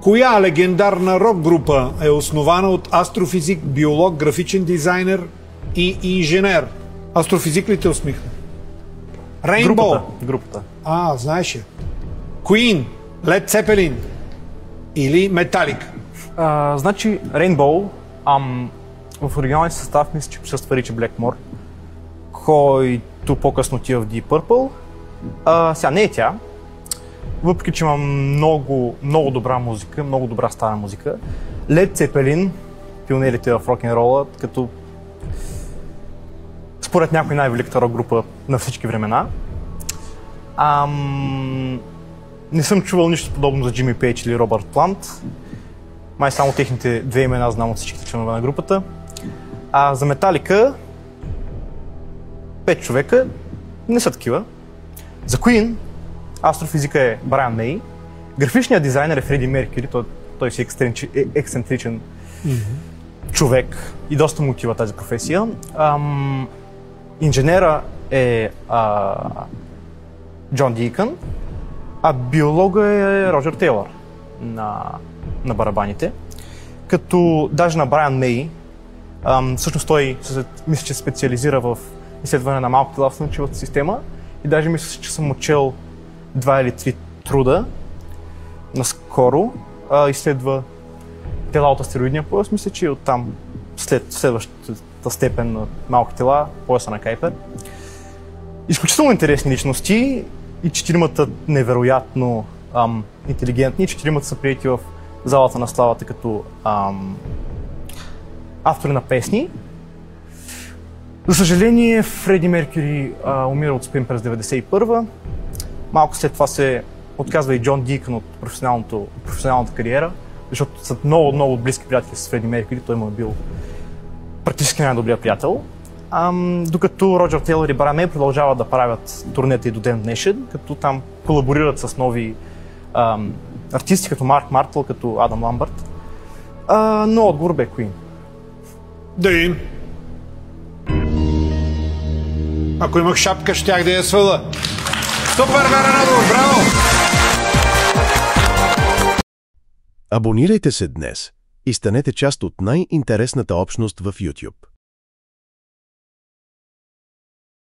Коя легендарна рок група е основана от астрофизик, биолог, графичен дизайнер и инженер? Астрофизик ли те усмихна? Rainbow. Групата. Знаеш я. Queen, Led Zeppelin или Metallica? Значи Rainbow, в оригиналния състав мисля, че присъства Ричи Блекмор, който по-късно отива в Deep Purple. Сега не е тя, въпреки че има много добра музика, много добра стара музика. Led Zeppelin, пионерите в рок-н-рола, като според някой най-великата рок група на всички времена. Не съм чувал нищо подобно за Джими Пейдж или Робърт Плант. Май само техните две имена знам от всичките членове на групата. За Металика 5 човека не са такива. За Queen астрофизика е Брайан Мей. Графичният дизайнер е Фреди Меркюри, той си ексцентричен човек и доста му отива тази професия. Инженера е Джон Дикън, а биолога е Роджер Тейлър на барабаните. Като даже на Брайан Мей, всъщност той мисля, че се специализира в изследване на малки тела в Слънчевата система и даже мисля, че съм учил 2 или 3 труда наскоро. Изследва тела от астероидния пояс, мисля, че оттам след следващата степен на малки тела, пояса на Кайпер. Изключително интересни личности и 4-мата невероятно интелигентни. 4-мата са приети в залата на славата като автори на песни. За съжаление, Фреди Меркюри умира от спин през 1991. Малко след това се отказва и Джон Дикън от професионалната кариера, защото са много близки приятели с Фреди Меркюри, той му е бил практически най-добрият приятел. Докато Роджер Тейлър и Брайан Мей продължават да правят турнета и до ден днешен, като там колаборират с нови артисти, като Марк Мартъл, като Адам Ламбърт. Но отговор бе Queen. Да. Ако имах шапка, щях да я сваля. Супер, Вернадо, браво! Абонирайте се днес и станете част от най-интересната общност в YouTube.